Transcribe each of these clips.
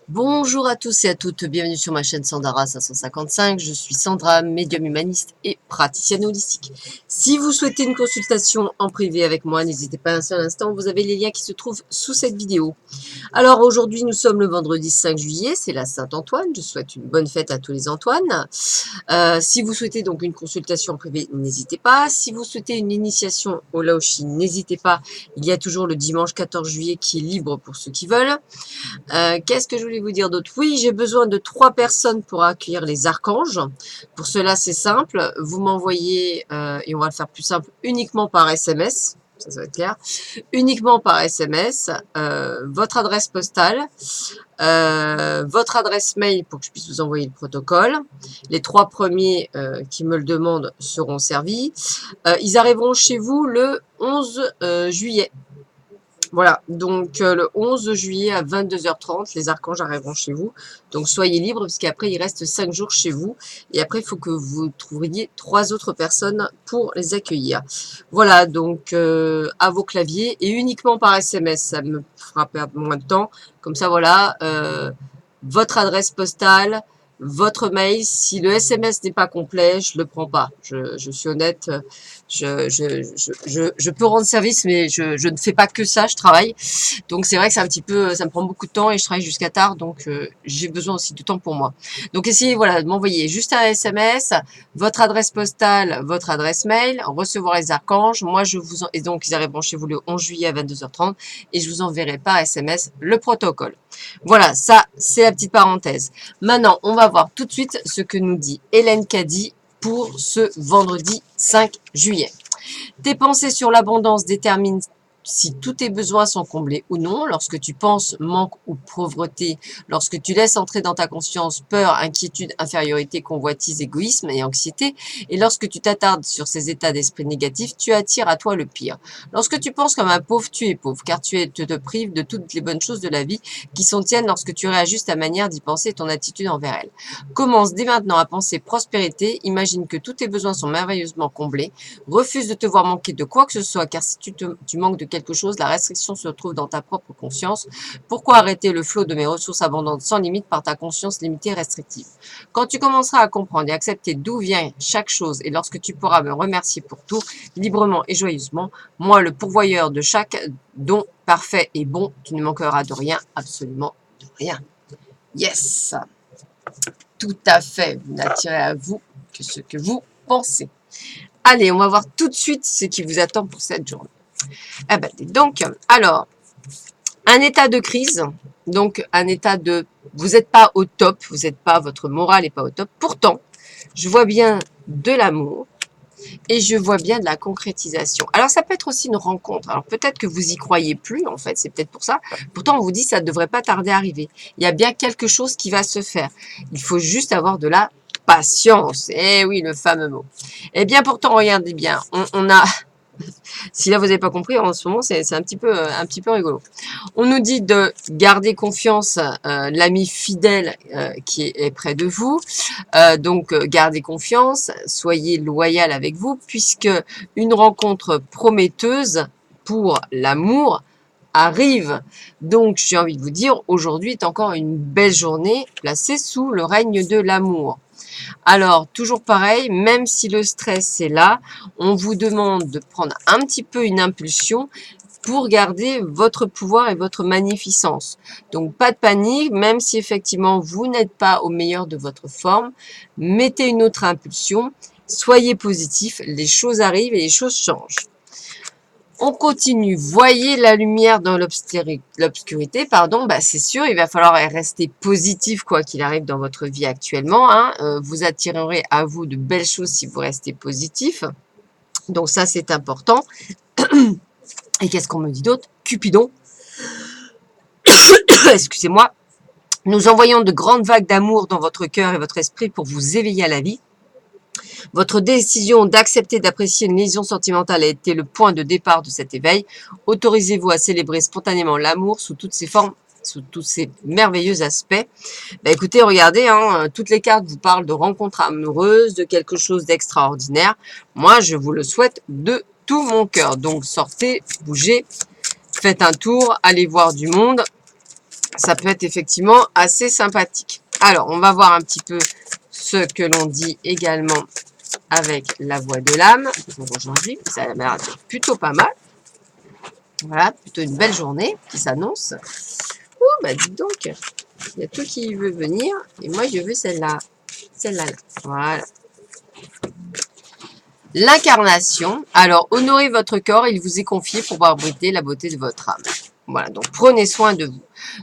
Bonjour à tous et à toutes, bienvenue sur ma chaîne Sandara 555. Je suis Sandra, médium humaniste et praticienne holistique. Si vous souhaitez une consultation en privé avec moi, n'hésitez pas un seul instant, vous avez les liens qui se trouvent sous cette vidéo. Alors aujourd'hui, nous sommes le vendredi 5 juillet, c'est la Saint-Antoine. Je souhaite une bonne fête à tous les Antoines. Si vous souhaitez donc une consultation en privé, n'hésitez pas. Si vous souhaitez une initiation au Laoshi, n'hésitez pas. Il y a toujours le dimanche 14 juillet qui est libre pour ceux qui veulent. Qu'est-ce que je voulais vous dire d'autre? Oui, j'ai besoin de 3 personnes pour accueillir les archanges. Pour cela, c'est simple. Vous m'envoyez, et on va le faire plus simple, uniquement par SMS. Ça va être clair. Uniquement par SMS, votre adresse postale, votre adresse mail pour que je puisse vous envoyer le protocole. Les 3 premiers qui me le demandent seront servis. Ils arriveront chez vous le 11 juillet. Voilà, donc le 11 juillet à 22h30, les archanges arriveront chez vous. Donc soyez libres, parce qu'après, il reste 5 jours chez vous. Et après, il faut que vous trouviez 3 autres personnes pour les accueillir. Voilà, donc à vos claviers et uniquement par SMS. Ça me fera perdre moins de temps. Comme ça, voilà, votre adresse postale, votre mail. Si le SMS n'est pas complet, je ne le prends pas. Je suis honnête, je peux rendre service, mais je ne fais pas que ça, je travaille. Donc c'est vrai que c'est un petit peu, ça me prend beaucoup de temps et je travaille jusqu'à tard, donc j'ai besoin aussi de temps pour moi. Donc essayez voilà, de m'envoyer juste un SMS, votre adresse postale, votre adresse mail, recevoir les archanges. Moi, et donc ils arriveront chez vous le 11 juillet à 22h30 et je vous enverrai par SMS le protocole. Voilà, ça c'est la petite parenthèse. Maintenant, on va voir tout de suite ce que nous dit Hélène Caddy pour ce vendredi 5 juillet. Tes pensées sur l'abondance déterminent si tous tes besoins sont comblés ou non. Lorsque tu penses manque ou pauvreté, lorsque tu laisses entrer dans ta conscience peur, inquiétude, infériorité, convoitise, égoïsme et anxiété, et lorsque tu t'attardes sur ces états d'esprit négatifs, tu attires à toi le pire. Lorsque tu penses comme un pauvre, tu es pauvre, car tu te prives de toutes les bonnes choses de la vie qui sont tiennes lorsque tu réajustes ta manière d'y penser et ton attitude envers elles. Commence dès maintenant à penser prospérité, imagine que tous tes besoins sont merveilleusement comblés, refuse de te voir manquer de quoi que ce soit, car si tu manques de quelque chose, la restriction se trouve dans ta propre conscience. Pourquoi arrêter le flot de mes ressources abondantes sans limite par ta conscience limitée et restrictive? Quand tu commenceras à comprendre et accepter d'où vient chaque chose, et lorsque tu pourras me remercier pour tout, librement et joyeusement, moi, le pourvoyeur de chaque don parfait et bon, tu ne manqueras de rien, absolument de rien. Yes! Tout à fait, vous n'attirez à vous que ce que vous pensez. Allez, on va voir tout de suite ce qui vous attend pour cette journée. Ah ben, donc, alors, un état de crise, donc un état de... Vous n'êtes pas au top, vous n'êtes pas, votre morale n'est pas au top. Pourtant, je vois bien de l'amour et je vois bien de la concrétisation. Alors, ça peut être aussi une rencontre. Alors, peut-être que vous y croyez plus, en fait, c'est peut-être pour ça. Pourtant, on vous dit que ça ne devrait pas tarder à arriver. Il y a bien quelque chose qui va se faire. Il faut juste avoir de la patience. Eh oui, le fameux mot. Eh bien, pourtant, regardez bien, on a... Si là, vous n'avez pas compris, en ce moment, c'est un petit peu rigolo. On nous dit de garder confiance, l'ami fidèle qui est près de vous. Donc, gardez confiance, soyez loyal avec vous, puisque une rencontre prometteuse pour l'amour arrive. Donc, j'ai envie de vous dire, aujourd'hui est encore une belle journée placée sous le règne de l'amour. Alors, toujours pareil, même si le stress est là, on vous demande de prendre un petit peu une impulsion pour garder votre pouvoir et votre magnificence. Donc, pas de panique, même si effectivement vous n'êtes pas au meilleur de votre forme, mettez une autre impulsion, soyez positif, les choses arrivent et les choses changent. On continue. Voyez la lumière dans l'obscurité, pardon. Bah, c'est sûr, il va falloir rester positif quoi qu'il arrive dans votre vie actuellement. Hein. Vous attirerez à vous de belles choses si vous restez positif. Donc ça, c'est important. Et qu'est-ce qu'on me dit d'autre? Cupidon. Excusez-moi. Nous envoyons de grandes vagues d'amour dans votre cœur et votre esprit pour vous éveiller à la vie. Votre décision d'accepter d'apprécier une liaison sentimentale a été le point de départ de cet éveil. Autorisez-vous à célébrer spontanément l'amour sous toutes ses formes, sous tous ces merveilleux aspects. Bah écoutez, regardez, hein, toutes les cartes vous parlent de rencontres amoureuses, de quelque chose d'extraordinaire. Moi, je vous le souhaite de tout mon cœur. Donc, sortez, bougez, faites un tour, allez voir du monde. Ça peut être effectivement assez sympathique. Alors, on va voir un petit peu ce que l'on dit également avec la voix de l'âme. Donc aujourd'hui, ça a l'air plutôt pas mal. Voilà, plutôt une belle journée qui s'annonce. Oh, bah dites donc, il y a tout qui veut venir. Et moi, je veux celle-là. Celle-là. Voilà. L'incarnation. Alors, honorez votre corps, il vous est confié pour voir briller la beauté de votre âme. Voilà, donc prenez soin de vous.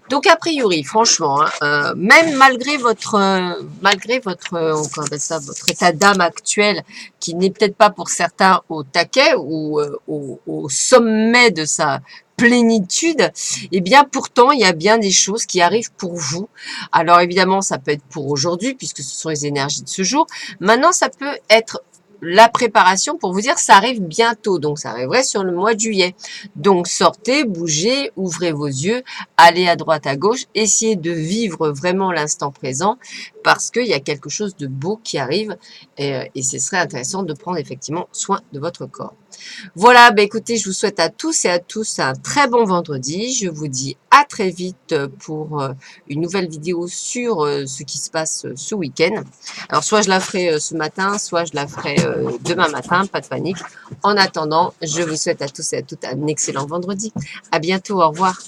Donc, a priori, franchement, hein, même malgré votre, on appelle ça, votre état d'âme actuel, qui n'est peut-être pas pour certains au taquet ou au sommet de sa plénitude, eh bien, pourtant, il y a bien des choses qui arrivent pour vous. Alors, évidemment, ça peut être pour aujourd'hui, puisque ce sont les énergies de ce jour. Maintenant, ça peut être la préparation pour vous dire ça arrive bientôt, donc ça arriverait sur le mois de juillet. Donc sortez, bougez, ouvrez vos yeux, allez à droite, à gauche, essayez de vivre vraiment l'instant présent parce qu'il y a quelque chose de beau qui arrive et ce serait intéressant de prendre effectivement soin de votre corps. Voilà, bah écoutez, je vous souhaite à tous et à tous un très bon vendredi. Je vous dis à très vite pour une nouvelle vidéo sur ce qui se passe ce week-end. Alors, soit je la ferai ce matin, soit je la ferai demain matin, pas de panique. En attendant, je vous souhaite à tous et à toutes un excellent vendredi. À bientôt, au revoir.